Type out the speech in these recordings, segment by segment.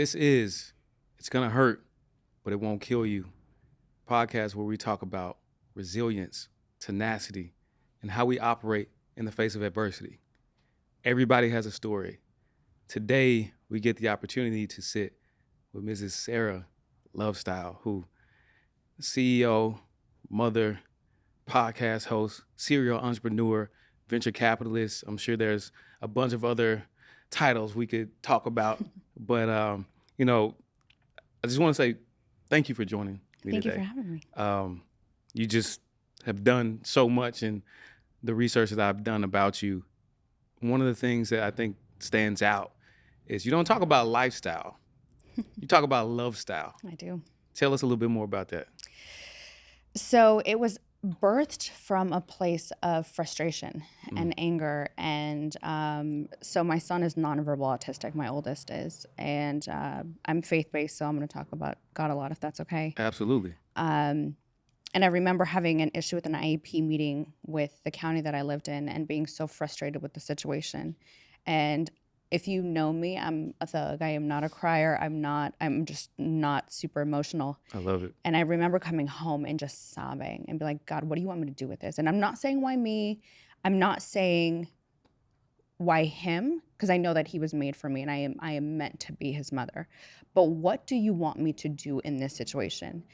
It's Gonna Hurt, but It Won't Kill You podcast where we talk about resilience, tenacity, and how we operate in the face of adversity. Everybody has a story. Today, we get the opportunity to sit with Mrs. Sara Lovestyle, who CEO, mother, podcast host, serial entrepreneur, venture capitalist. I'm sure there's a bunch of other titles we could talk about, but I just want to say thank you for joining me Thank today. you for having me. You just have done so much, and the research that I've done about you, one of the things that I think stands out is you don't talk about lifestyle. You talk about love style. I do. Tell us a little bit more about that. So it was birthed from a place of frustration and anger. And so my son is nonverbal autistic, my oldest is. And I'm faith-based, so I'm going to talk about God a lot, if that's okay. Absolutely. And I remember having an issue with an IEP meeting with the county that I lived in and being so frustrated with the situation. And if you know me, I'm a thug. I am not a crier. I'm just not super emotional. I love it. And I remember coming home and just sobbing and be like, God, what do you want me to do with this? And I'm not saying why me. I'm not saying why him, because I know that he was made for me and I am meant to be his mother. But what do you want me to do in this situation?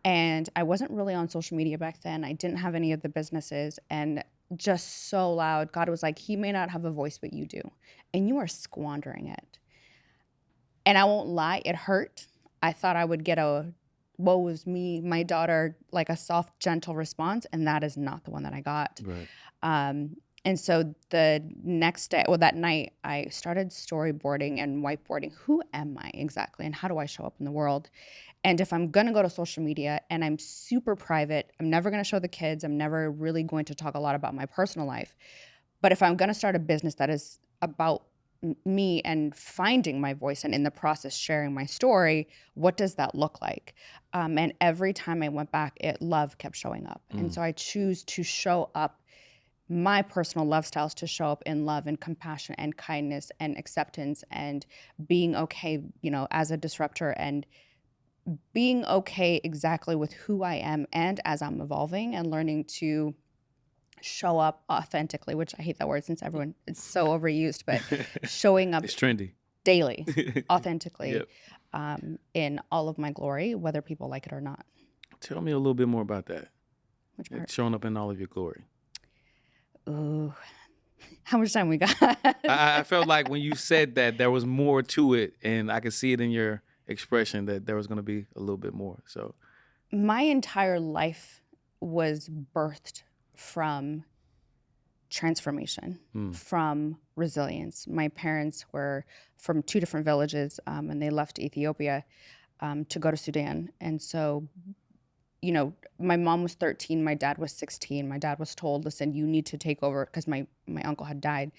And I wasn't really on social media back then. I didn't have any of the businesses, and just so loud, God was like, he may not have a voice, but you do. And you are squandering it. And I won't lie, it hurt. I thought I would get a woe was me, my daughter, like a soft, gentle response. And that is not the one that I got. Right. And so the next day, well, that night, I started storyboarding and whiteboarding. Who am I exactly? And how do I show up in the world? And if I'm going to go to social media and I'm super private, I'm never going to show the kids. I'm never really going to talk a lot about my personal life. But if I'm going to start a business that is about me and finding my voice and in the process sharing my story, what does that look like? And every time I went back, love kept showing up. And so I choose to show up. My personal love styles to show up in love and compassion and kindness and acceptance and being okay, as a disruptor and being okay exactly with who I am and as I'm evolving and learning to show up authentically, which I hate that word since it's so overused, but showing up It's trendy. daily, authentically, Yep. in all of my glory, whether people like it or not. Tell me a little bit more about that. Which part? Showing up in all of your glory. Ooh, how much time we got? I felt like when you said that there was more to it, and I could see it in your expression that there was going to be a little bit more. So my entire life was birthed from transformation, from resilience. My parents were from two different villages, and they left Ethiopia to go to Sudan. And so, my mom was 13, my dad was 16. My dad was told, listen, you need to take over, because my uncle had died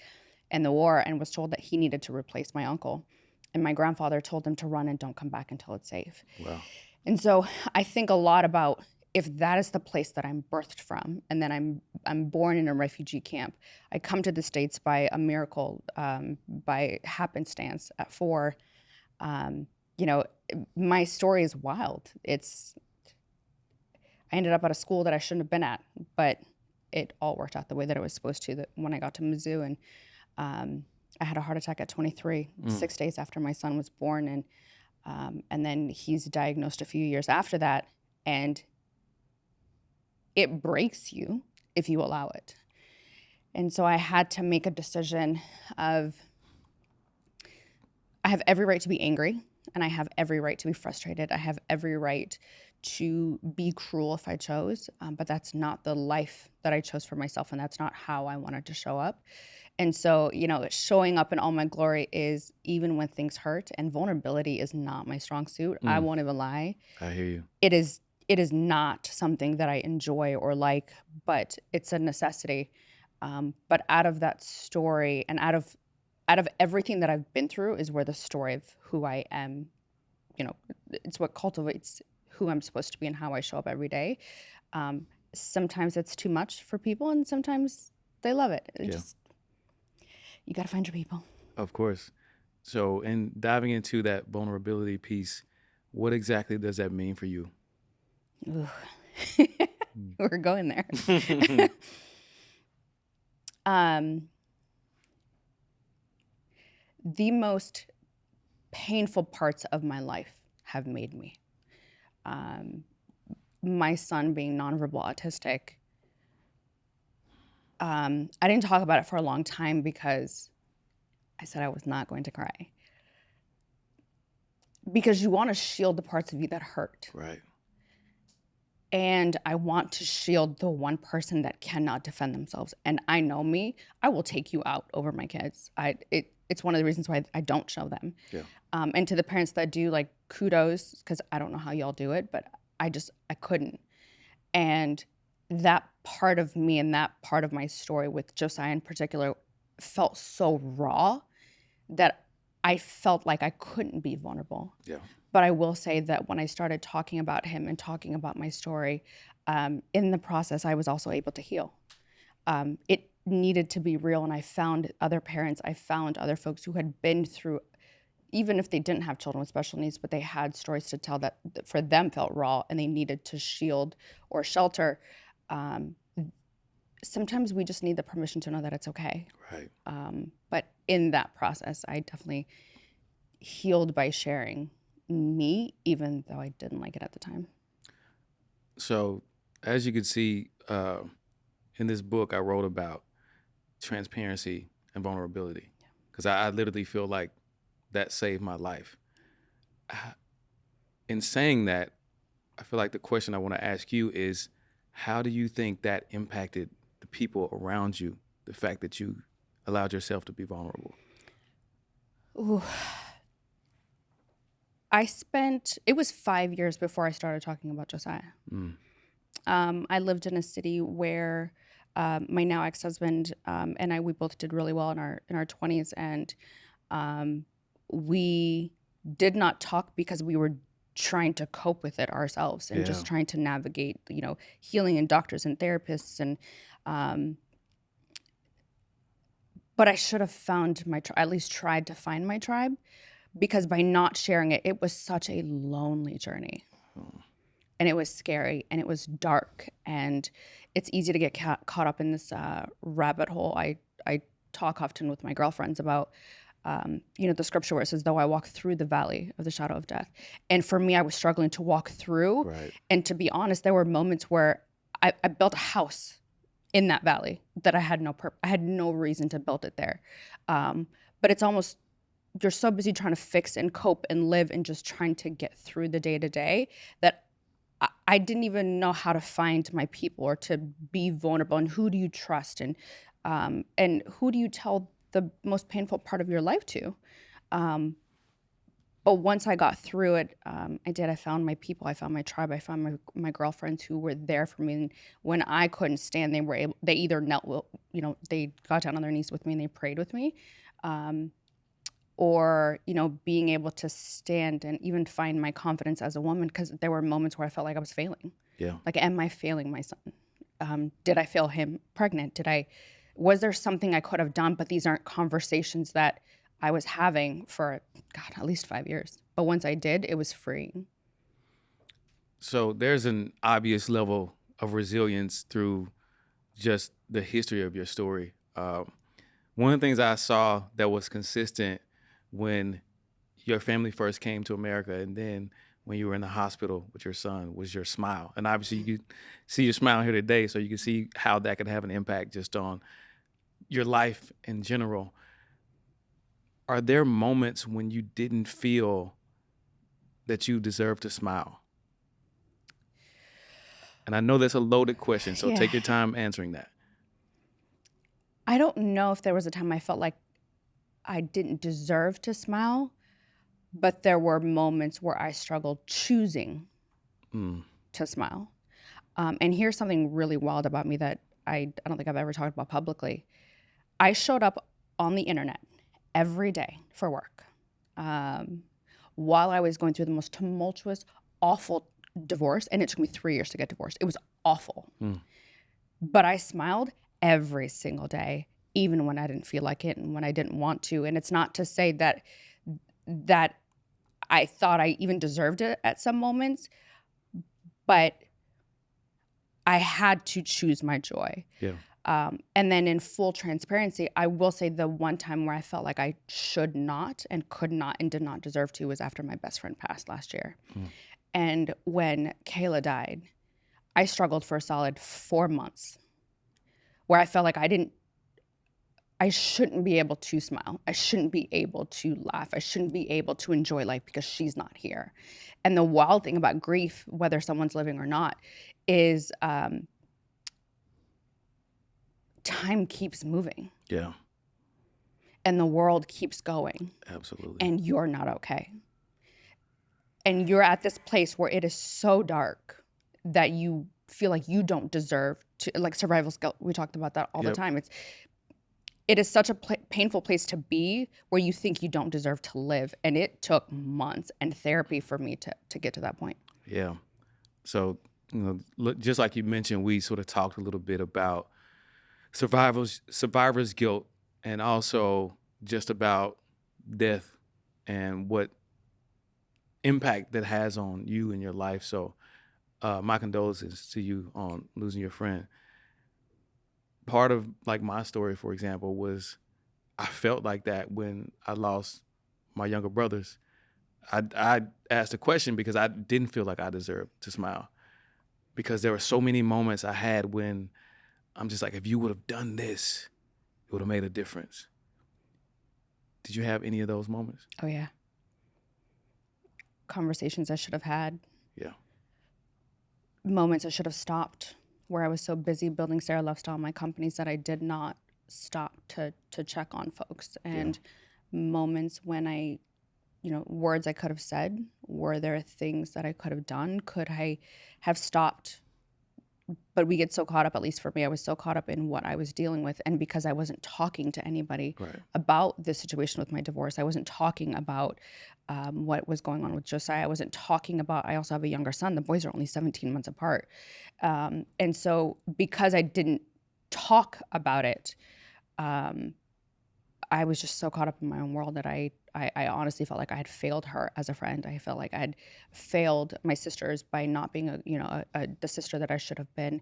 in the war, and was told that he needed to replace my uncle. And my grandfather told him to run and don't come back until it's safe. wow. And so I think a lot about if that is the place that I'm birthed from, and then I'm born in a refugee camp. I come to the States by a miracle, by happenstance at 4. My story is wild. I ended up at a school that I shouldn't have been at, but it all worked out the way that it was supposed to. When I got to Mizzou, and I had a heart attack at 23, 6 days after my son was born, and then he's diagnosed a few years after that, and it breaks you if you allow it. And so I had to make a decision of, I have every right to be angry, and I have every right to be frustrated. I have every right to be cruel if I chose, but that's not the life that I chose for myself, and that's not how I wanted to show up. And so, showing up in all my glory is even when things hurt, and vulnerability is not my strong suit. I won't even lie. I hear you. It is not something that I enjoy or like, but it's a necessity. But out of that story and out of everything that I've been through is where the story of who I am, it's what cultivates who I'm supposed to be and how I show up every day. Sometimes it's too much for people, and sometimes they love it. You got to find your people. Of course. So, in diving into that vulnerability piece, what exactly does that mean for you? Ooh. We're going there. The most painful parts of my life have made me. My son being nonverbal autistic, I didn't talk about it for a long time because I said I was not going to cry. Because you want to shield the parts of you that hurt. Right. And I want to shield the one person that cannot defend themselves. And I know me, I will take you out over my kids. It's one of the reasons why I don't show them. Yeah. And to the parents that do, like, kudos, because I don't know how y'all do it, but I couldn't. And that part of me and that part of my story with Josiah in particular felt so raw that I felt like I couldn't be vulnerable. Yeah. But I will say that when I started talking about him and talking about my story, in the process, I was also able to heal. It needed to be real, and I found other parents, I found other folks who had been through, even if they didn't have children with special needs, but they had stories to tell that for them felt raw and they needed to shield or shelter. Sometimes we just need the permission to know that it's okay. Right. But in that process, I definitely healed by sharing me, even though I didn't like it at the time. So, as you can see in this book, I wrote about transparency and vulnerability because I literally feel like that saved my life. In saying that, I feel like the question I want to ask you is, how do you think that impacted the people around you, the fact that you allowed yourself to be vulnerable? Ooh. It was 5 years before I started talking about Josiah. I lived in a city where my now ex-husband and we both did really well in our 20s, and we did not talk because we were trying to cope with it ourselves and just trying to navigate, healing and doctors and therapists, and but I should have found at least tried to find my tribe, because by not sharing it, it was such a lonely journey. And it was scary and it was dark, and it's easy to get caught up in this rabbit hole. I talk often with my girlfriends about, the scripture where it says, though I walk through the valley of the shadow of death. And for me, I was struggling to walk through. Right. And to be honest, there were moments where I built a house in that valley that I had no reason to build it there. But it's almost, you're so busy trying to fix and cope and live and just trying to get through the day to day that I didn't even know how to find my people or to be vulnerable. And who do you trust? And who do you tell the most painful part of your life to? But once I got through it, I found my people. I found my tribe. I found my girlfriends who were there for me. And when I couldn't stand, they either they got down on their knees with me and they prayed with me. Or, being able to stand and even find my confidence as a woman, because there were moments where I felt like I was failing. Yeah. Like, am I failing my son? Did I fail him pregnant? Was there something I could have done? But these aren't conversations that I was having for, at least 5 years. But once I did, it was freeing. So there's an obvious level of resilience through just the history of your story. One of the things I saw that was consistent when your family first came to America and then when you were in the hospital with your son was your smile. And obviously you could see your smile here today, so you can see how that could have an impact just on your life in general. Are there moments when you didn't feel that you deserve to smile? And I know that's a loaded question, so take your time answering that. I don't know if there was a time I felt like I didn't deserve to smile, but there were moments where I struggled choosing to smile. And here's something really wild about me that I don't think I've ever talked about publicly. I showed up on the internet every day for work while I was going through the most tumultuous, awful divorce. And it took me 3 years to get divorced. It was awful. But I smiled every single day, even when I didn't feel like it and when I didn't want to. And it's not to say that that I thought I even deserved it at some moments, but I had to choose my joy. Yeah. And then in full transparency, I will say the one time where I felt like I should not and could not and did not deserve to was after my best friend passed last year. And when Kayla died, I struggled for a solid 4 months where I felt like I shouldn't be able to smile. I shouldn't be able to laugh. I shouldn't be able to enjoy life because she's not here. And the wild thing about grief, whether someone's living or not, is time keeps moving. Yeah. And the world keeps going. Absolutely. And you're not okay. And you're at this place where it is so dark that you feel like you don't deserve to, like survival skill. We talked about that all the time. It is such a painful place to be where you think you don't deserve to live. And it took months and therapy for me to get to that point. Yeah. So, just like you mentioned, we sort of talked a little bit about survivor's guilt, and also just about death and what impact that has on you and your life. So my condolences to you on losing your friend. Part of like my story, for example, was I felt like that when I lost my younger brothers. I asked a question because I didn't feel like I deserved to smile, because there were so many moments I had when I'm just like, if you would have done this, it would have made a difference. Did you have any of those moments? Oh, yeah. Conversations I should have had. Yeah. Moments I should have stopped, where I was so busy building Sara Lovestyle, my companies, that I did not stop to check on folks. And moments when I, words I could have said, were there things that I could have done? Could I have stopped? But we get so caught up, at least for me, I was so caught up in what I was dealing with. And because I wasn't talking to anybody about the situation with my divorce, I wasn't talking about what was going on with Josiah. I wasn't talking about, I also have a younger son. The boys are only 17 months apart. And so because I didn't talk about it, I was just so caught up in my own world that I honestly felt like I had failed her as a friend. I felt like I had failed my sisters by not being the sister that I should have been.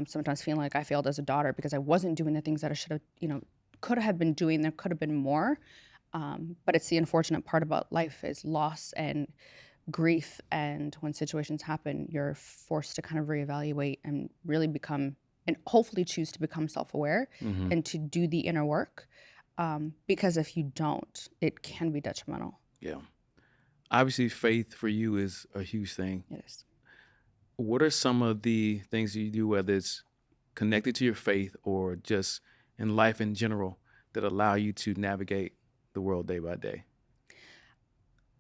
Sometimes feeling like I failed as a daughter because I wasn't doing the things that I should have, could have been doing. There could have been more. But it's the unfortunate part about life is loss and grief. And when situations happen, you're forced to kind of reevaluate and really become, and hopefully choose to become self-aware and to do the inner work. Because if you don't, it can be detrimental. Yeah. Obviously, faith for you is a huge thing. It is. What are some of the things you do, whether it's connected to your faith or just in life in general, that allow you to navigate the world day by day?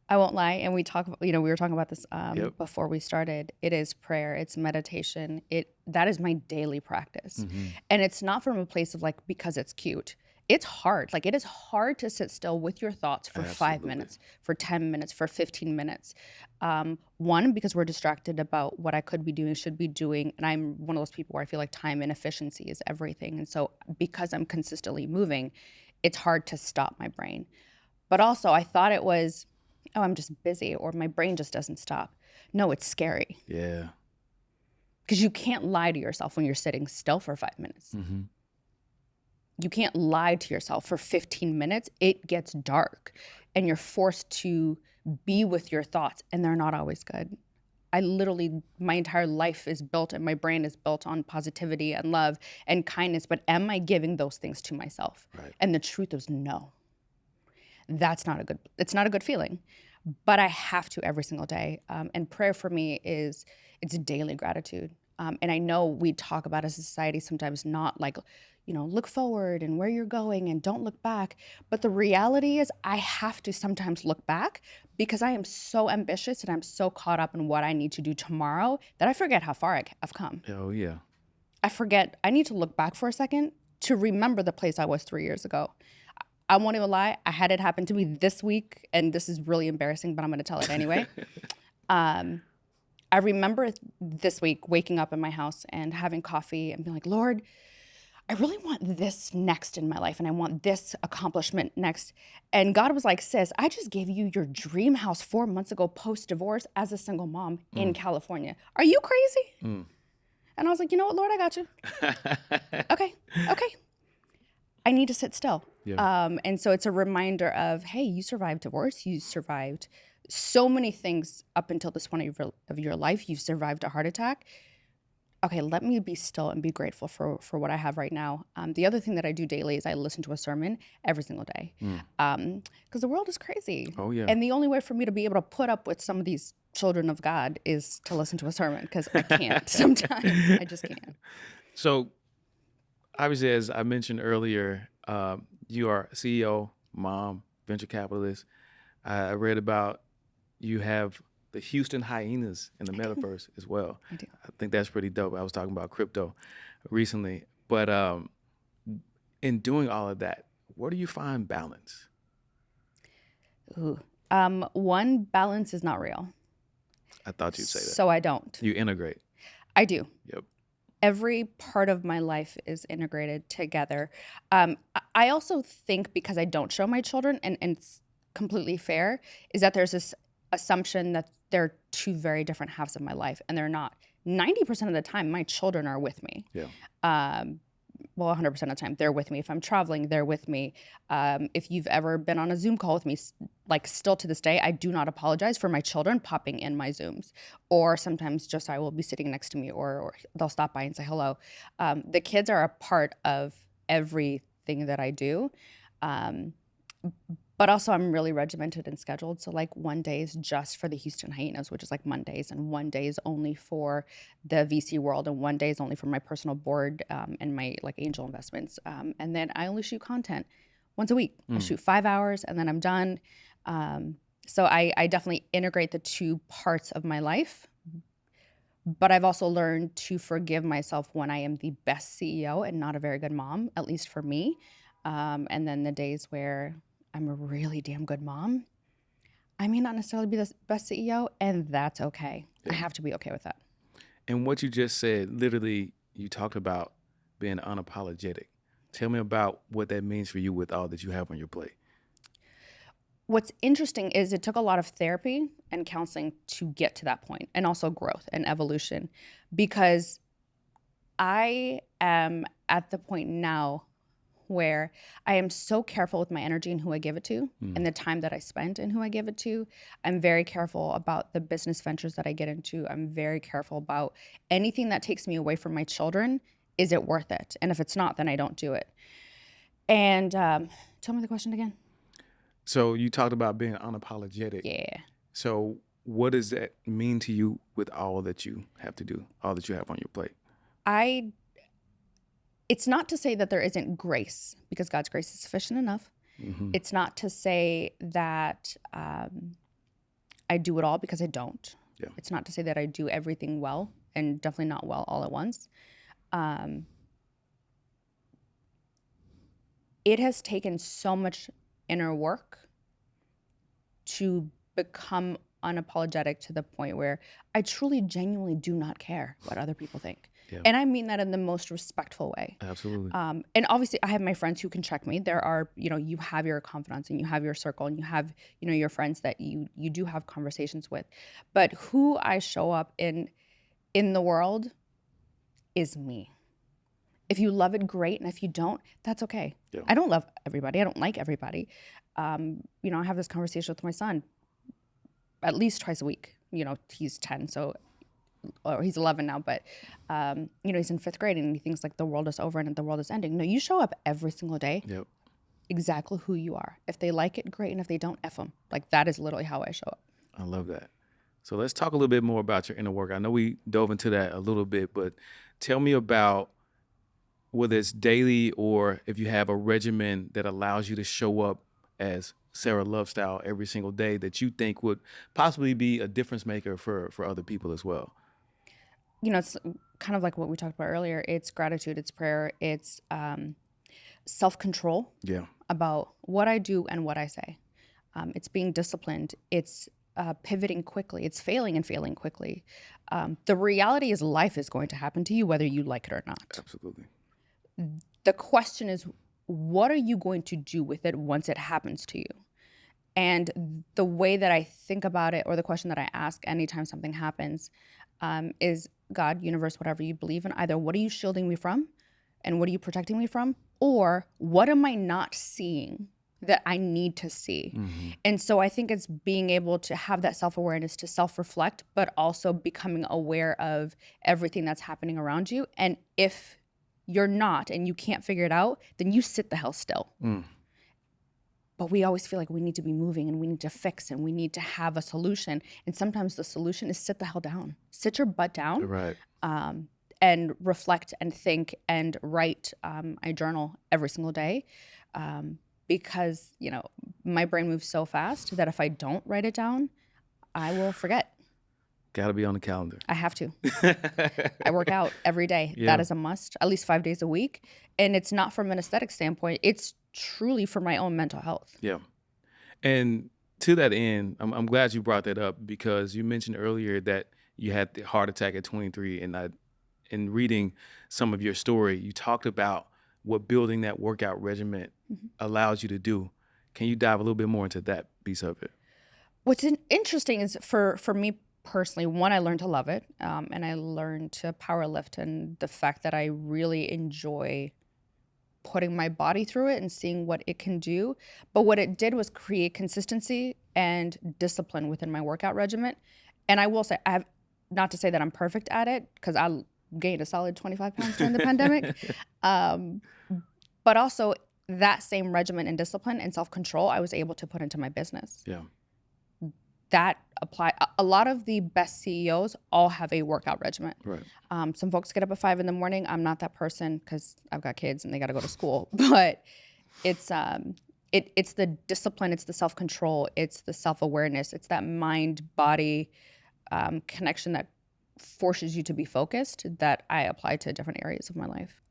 I won't lie, and we were talking about this before we started. It is prayer, it's meditation. That is my daily practice. And it's not from a place of like, because it's cute. It's hard. Like, it is hard to sit still with your thoughts for 5 minutes, for 10 minutes, for 15 minutes. One, because we're distracted about what I could be doing, should be doing. And I'm one of those people where I feel like time and efficiency is everything. And so because I'm consistently moving, it's hard to stop my brain. But also I thought it was, oh, I'm just busy, or my brain just doesn't stop. No, it's scary. Yeah. Because you can't lie to yourself when you're sitting still for 5 minutes. You can't lie to yourself for 15 minutes. It gets dark and you're forced to be with your thoughts, and they're not always good. My entire life is built, and my brain is built on positivity and love and kindness. But am I giving those things to myself? Right. And the truth is no. It's not a good feeling, but I have to every single day. And prayer for me it's daily gratitude. And I know we talk about as a society sometimes not like, look forward and where you're going and don't look back. But the reality is I have to sometimes look back because I am so ambitious and I'm so caught up in what I need to do tomorrow that I forget how far I've come. Oh, yeah. I forget. I need to look back for a second to remember the place I was 3 years ago. I won't even lie. I had it happen to me this week, and this is really embarrassing, but I'm going to tell it anyway. I remember this week waking up in my house and having coffee and being like, Lord, I really want this next in my life and I want this accomplishment next. And God was like, sis, I just gave you your dream house 4 months ago post-divorce as a single mom in California. Are you crazy? Mm. And I was like, you know what, Lord, I got you. Okay. I need to sit still. Yeah. And so it's a reminder of, hey, you survived divorce. You survived so many things up until this point of your life. You've survived a heart attack. Okay, let me be still and be grateful for what I have right now. The other thing that I do daily is I listen to a sermon every single day, because the world is crazy. Oh, yeah. And the only way for me to be able to put up with some of these children of God is to listen to a sermon, because I can't sometimes. I just can't. So obviously, as I mentioned earlier, you are CEO, mom, venture capitalist. I read about you have the Houston Hyenas in the metaverse as well. I do. I think that's pretty dope. I was talking about crypto recently. But in doing all of that, where do you find balance? Ooh. One, balance is not real. I thought you'd say that. So I don't. You integrate. I do. Yep. Every part of my life is integrated together. I also think, because I don't show my children, and it's completely fair, is that there's this assumption that they're two very different halves of my life, and they're not. 90% of the time, my children are with me. Yeah. Well, 100% of the time, they're with me. If I'm traveling, they're with me. If you've ever been on a Zoom call with me, like still to this day, I do not apologize for my children popping in my Zooms. Or sometimes Josiah will be sitting next to me, or they'll stop by and say hello. The kids are a part of everything that I do. But also I'm really regimented and scheduled. So like one day is just for the Houston Hyenas, which is like Mondays, and one day is only for the VC world, and one day is only for my personal board and my like angel investments. And then I only shoot content once a week. I shoot 5 hours and then I'm done. So I definitely integrate the two parts of my life. But I've also learned to forgive myself when I am the best CEO and not a very good mom, at least for me. And then the days where I'm a really damn good mom, I may not necessarily be the best CEO, and that's okay. Yeah. I have to be okay with that. And what you just said, literally, you talked about being unapologetic. Tell me about what that means for you with all that you have on your plate. What's interesting is it took a lot of therapy and counseling to get to that point, and also growth and evolution, because I am at the point now where I am so careful with my energy and who I give it to, and the time that I spend and who I give it to. I'm very careful about the business ventures that I get into. I'm very careful about anything that takes me away from my children. Is it worth it? And if it's not, then I don't do it. And tell me the question again. So you talked about being unapologetic. Yeah. So what does that mean to you with all that you have to do, all that you have on your plate? It's not to say that there isn't grace, because God's grace is sufficient enough. It's not to say that I do it all, because I don't. Yeah. It's not to say that I do everything well, and definitely not well all at once. It has taken so much inner work to become unapologetic to the point where I truly, genuinely do not care what other people think. Yeah. And I mean that in the most respectful way. Absolutely. And obviously I have my friends who can check me. There are, you have your confidants, and you have your circle, and you have, your friends that you do have conversations with. But who I show up in the world is me. If you love it, great. And if you don't, that's okay. Yeah. I don't love everybody. I don't like everybody. I have this conversation with my son at least twice a week. He's 10, or he's 11 now, but he's in 5th grade, and he thinks like the world is over and the world is ending. No, you show up every single day. Yep. Exactly who you are. If they like it, great. And if they don't, F them. Like, that is literally how I show up. I love that. So let's talk a little bit more about your inner work. I know we dove into that a little bit, but tell me about whether it's daily or if you have a regimen that allows you to show up as Sara Lovestyle every single day that you think would possibly be a difference maker for other people as well. It's kind of like what we talked about earlier. It's gratitude, it's prayer, it's self-control. Yeah. About what I do and what I say. It's being disciplined. It's pivoting quickly. It's failing and failing quickly. The reality is life is going to happen to you whether you like it or not. Absolutely. The question is, what are you going to do with it once it happens to you? And the way that I think about it, or the question that I ask anytime something happens, is God, universe, whatever you believe in, either what are you shielding me from and what are you protecting me from? Or what am I not seeing that I need to see? Mm-hmm. And so I think it's being able to have that self-awareness to self-reflect, but also becoming aware of everything that's happening around you. And if you're not and you can't figure it out, then you sit the hell still. Mm. But we always feel like we need to be moving and we need to fix and we need to have a solution. And sometimes the solution is sit the hell down. Sit your butt down. Right. And reflect and think and write. I journal every single day because, my brain moves so fast that if I don't write it down, I will forget. Got to be on the calendar. I have to. I work out every day. Yeah. That is a must, at least 5 days a week. And it's not from an aesthetic standpoint. It's truly for my own mental health. Yeah. And to that end, I'm glad you brought that up, because you mentioned earlier that you had the heart attack at 23, and in reading some of your story, you talked about what building that workout regimen allows you to do. Can you dive a little bit more into that piece of it? What's interesting is for me personally, one, I learned to love it, and I learned to power lift, and the fact that I really enjoy putting my body through it and seeing what it can do. But what it did was create consistency and discipline within my workout regimen. And I will say, I have, not to say that I'm perfect at it, because I gained a solid 25 pounds during the pandemic. But also that same regimen and discipline and self-control I was able to put into my business. Yeah. That apply. A lot of the best CEOs all have a workout regimen. Right. Some folks get up at 5 a.m. I'm not that person because I've got kids and they got to go to school. But it's it's the discipline, it's the self-control, it's the self-awareness, it's that mind-body connection that forces you to be focused that I apply to different areas of my life.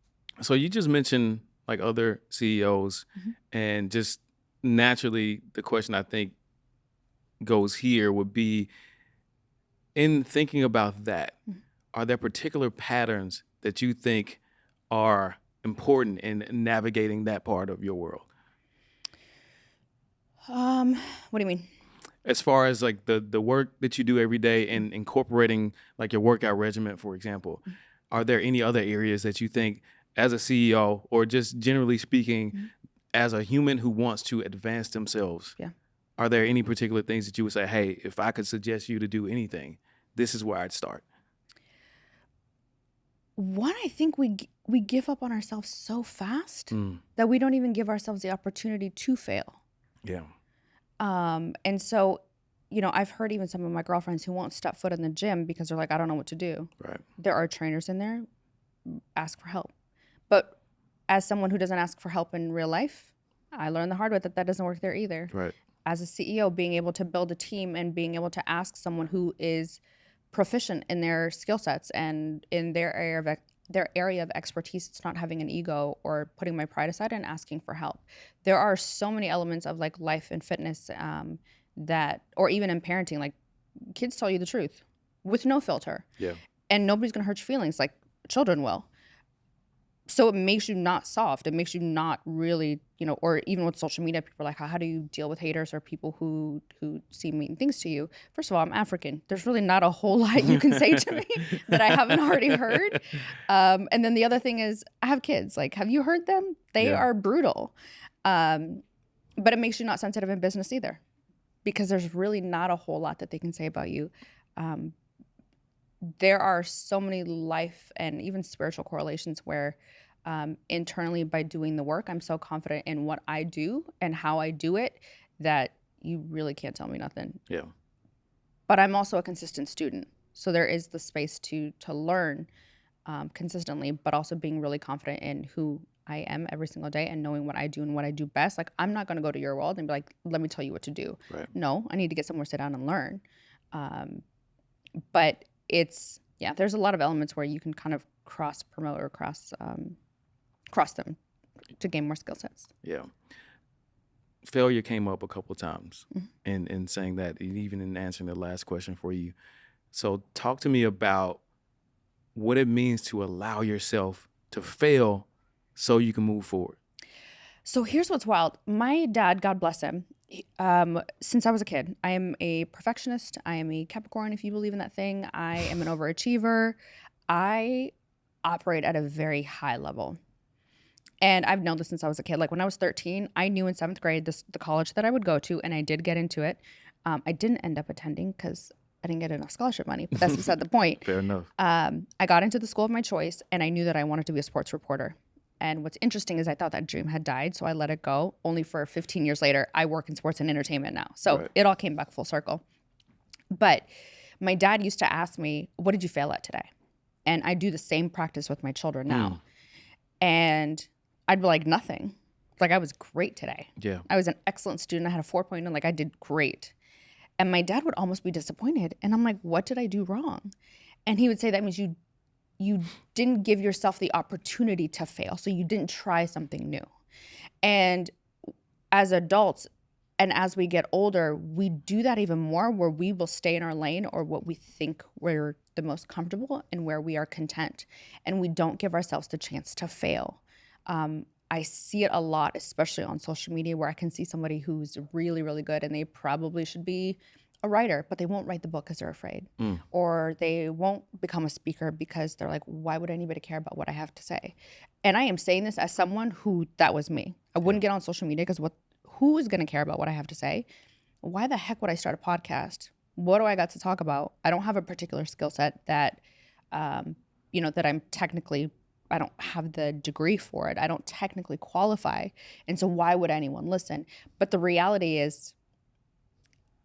So you just mentioned like other CEOs, and just naturally the question I think goes here would be, in thinking about that, are there particular patterns that you think are important in navigating that part of your world? What do you mean? As far as like the work that you do every day and incorporating like your workout regimen, for example, are there any other areas that you think, as a CEO or just generally speaking, as a human who wants to advance themselves, are there any particular things that you would say, hey, if I could suggest you to do anything, this is where I'd start? One, I think we give up on ourselves so fast that we don't even give ourselves the opportunity to fail. Yeah. And so, I've heard even some of my girlfriends who won't step foot in the gym because they're like, I don't know what to do. Right. There are trainers in there. Ask for help. But as someone who doesn't ask for help in real life, I learned the hard way that doesn't work there either. Right. As a CEO, being able to build a team and being able to ask someone who is proficient in their skill sets and in their area of expertise, it's not having an ego or putting my pride aside and asking for help. There are so many elements of like life and fitness that, or even in parenting, like kids tell you the truth with no filter. Yeah. And nobody's gonna hurt your feelings like children will. So it makes you not soft. It makes you not really, or even with social media, people are like, how do you deal with haters or people who see mean things to you? First of all, I'm African. There's really not a whole lot you can say to me that I haven't already heard. And then the other thing is I have kids. Like, have you heard them? They are brutal. But it makes you not sensitive in business either, because there's really not a whole lot that they can say about you. There are so many life and even spiritual correlations where internally, by doing the work, I'm so confident in what I do and how I do it that you really can't tell me nothing. Yeah. But I'm also a consistent student. So there is the space to learn consistently, but also being really confident in who I am every single day and knowing what I do and what I do best. Like, I'm not going to go to your world and be like, let me tell you what to do. Right. No, I need to get somewhere, sit down and learn. But it's, there's a lot of elements where you can kind of cross promote or cross them to gain more skill sets. Yeah. Failure came up a couple of times in saying that, even in answering the last question for you. So talk to me about what it means to allow yourself to fail so you can move forward? So here's what's wild. My dad, God bless him, since I was a kid, I am a perfectionist. I am a Capricorn, if you believe in that thing. I am an overachiever. I operate at a very high level. And I've known this since I was a kid. Like when I was 13, I knew in 7th grade the college that I would go to, and I did get into it. I didn't end up attending because I didn't get enough scholarship money, but that's beside the point. Fair enough. I got into the school of my choice, and I knew that I wanted to be a sports reporter. And what's interesting is I thought that dream had died, so I let it go. Only for 15 years later, I work in sports and entertainment now. So Right. it all came back full circle. But my dad used to ask me, what did you fail at today? And I do the same practice with my children now. And I'd be like, nothing. Like I was great today. Yeah. I was an excellent student. I had a 4.0, like I did great. And my dad would almost be disappointed. And I'm like, what did I do wrong? And he would say, that means you didn't give yourself the opportunity to fail. So you didn't try something new. And as adults, and as we get older, we do that even more, where we will stay in our lane or what we think we're the most comfortable and where we are content. And we don't give ourselves the chance to fail. I see it a lot, especially on social media, where I can see somebody who's really, really good and they probably should be a writer, but they won't write the book because they're afraid. Or they won't become a speaker because they're like, why would anybody care about what I have to say? And I am saying this as someone who, that was me. I wouldn't get on social media because who is going to care about what I have to say? Why the heck would I start a podcast? What do I got to talk about? I don't have a particular skill set that, that I'm technically, I don't have the degree for it. I don't technically qualify. And so why would anyone listen? But the reality is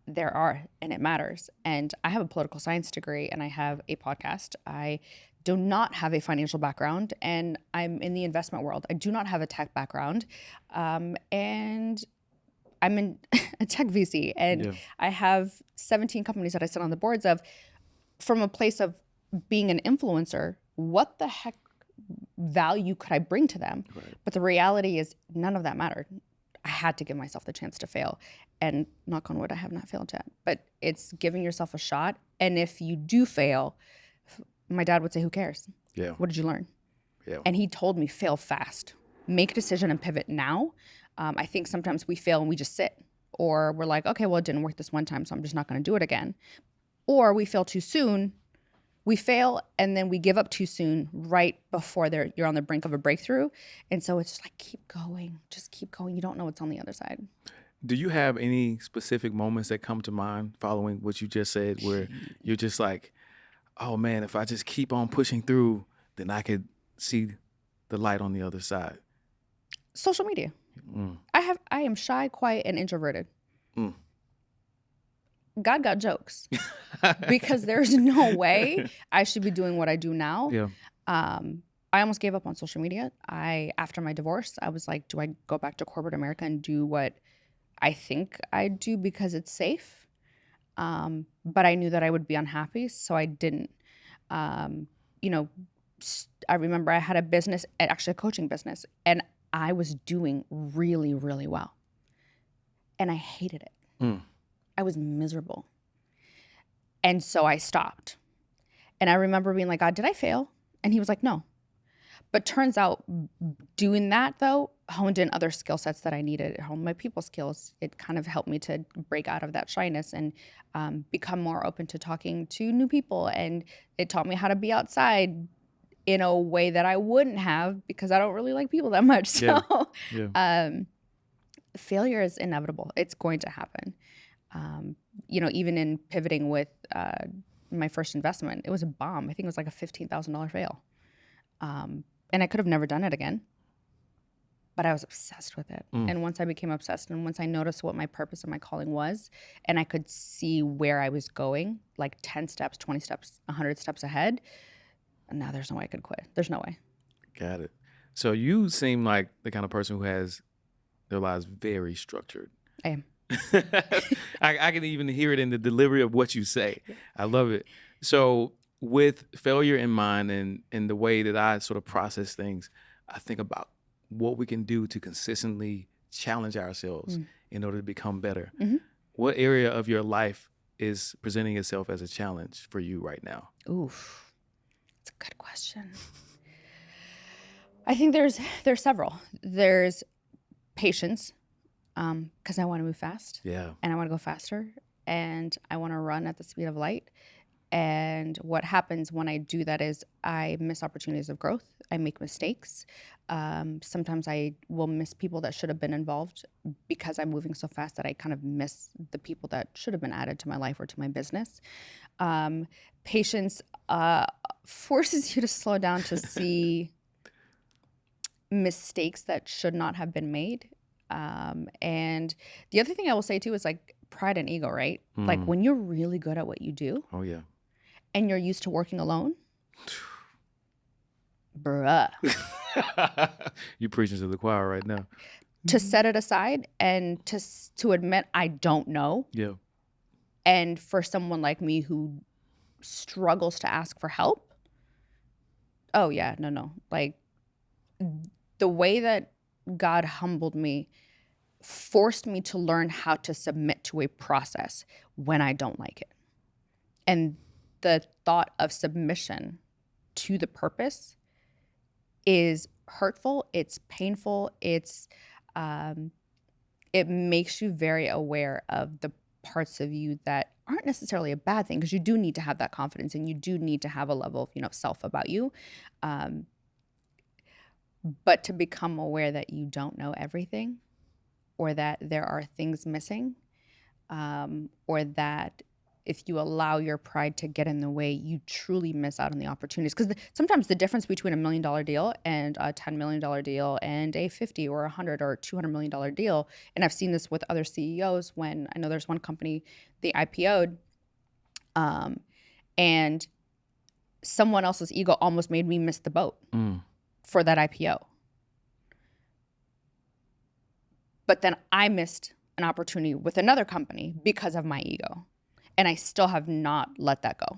there are, and it matters. And I have a political science degree and I have a podcast. I do not have a financial background and I'm in the investment world. I do not have a tech background. And I'm in a tech VC and I have 17 companies that I sit on the boards of. From a place of being an influencer, what the heck value could I bring to them? Right. But the reality is none of that mattered. I had to give myself the chance to fail. And knock on wood, I have not failed yet. But it's giving yourself a shot. And if you do fail, my dad would say, who cares? Yeah. What did you learn? Yeah. And he told me, fail fast. Make a decision and pivot now. I think sometimes we fail and we just sit. Or we're like, okay, well, it didn't work this one time, so I'm just not going to do it again. Or we fail too soon. We fail and then we give up too soon right before you're on the brink of a breakthrough. And so it's just like, keep going. Just keep going. You don't know what's on the other side. Do you have any specific moments that come to mind following what you just said where you're just like, oh man, if I just keep on pushing through, then I could see the light on the other side? Social media. I am shy, quiet, and introverted. God got jokes because there's no way I should be doing what I do now. Yeah. I almost gave up on social media. After my divorce, I was like, do I go back to corporate America and do what I think I do because it's safe? But I knew that I would be unhappy, so I didn't. I remember I had a business, actually a coaching business, and I was doing really, really well. And I hated it. I was miserable. And so I stopped. And I remember being like, God, did I fail? And he was like, no. But turns out doing that, though, honed in other skill sets that I needed. It honed my people skills. It kind of helped me to break out of that shyness and become more open to talking to new people. And it taught me how to be outside in a way that I wouldn't have because I don't really like people that much. So failure is inevitable. It's going to happen. Even in pivoting with my first investment, it was a bomb. I think it was like a $15,000 fail. And I could have never done it again, but I was obsessed with it. And once I became obsessed and once I noticed what my purpose and my calling was, and I could see where I was going, like 10 steps, 20 steps, 100 steps ahead, now there's no way I could quit. There's no way. Got it. So you seem like the kind of person who has their lives very structured. I am. I can even hear it in the delivery of what you say. I love it. So with failure in mind and the way that I sort of process things, I think about what we can do to consistently challenge ourselves in order to become better. What area of your life is presenting itself as a challenge for you right now? Oof, that's a good question. I think there's several. There's patience, because I want to move fast. Yeah. And I want to go faster, and I want to run at the speed of light. And what happens when I do that is I miss opportunities of growth. I make mistakes. Sometimes I will miss people that should have been involved because I'm moving so fast that I kind of miss the people that should have been added to my life or to my business. Patience forces you to slow down to see mistakes that should not have been made. And the other thing I will say too is like pride and ego, right? Like when you're really good at what you do Oh, yeah. and you're used to working alone, bruh, You preaching to the choir right now. to set it aside and to admit I don't know. Yeah. And for someone like me who struggles to ask for help, oh yeah, no. Like the way that God humbled me forced me to learn how to submit to a process when I don't like it. And the thought of submission to the purpose is hurtful, it's painful, it makes you very aware of the parts of you that aren't necessarily a bad thing, because you do need to have that confidence and you do need to have a level of self about you. But to become aware that you don't know everything, or that there are things missing, or that if you allow your pride to get in the way, you truly miss out on the opportunities. Because sometimes the difference between $1 million deal and a $10 million deal and a 50 or 100 or $200 million deal, and I've seen this with other CEOs when I know there's one company, they IPO'd, and someone else's ego almost made me miss the boat for that IPO. But then I missed an opportunity with another company because of my ego. And I still have not let that go.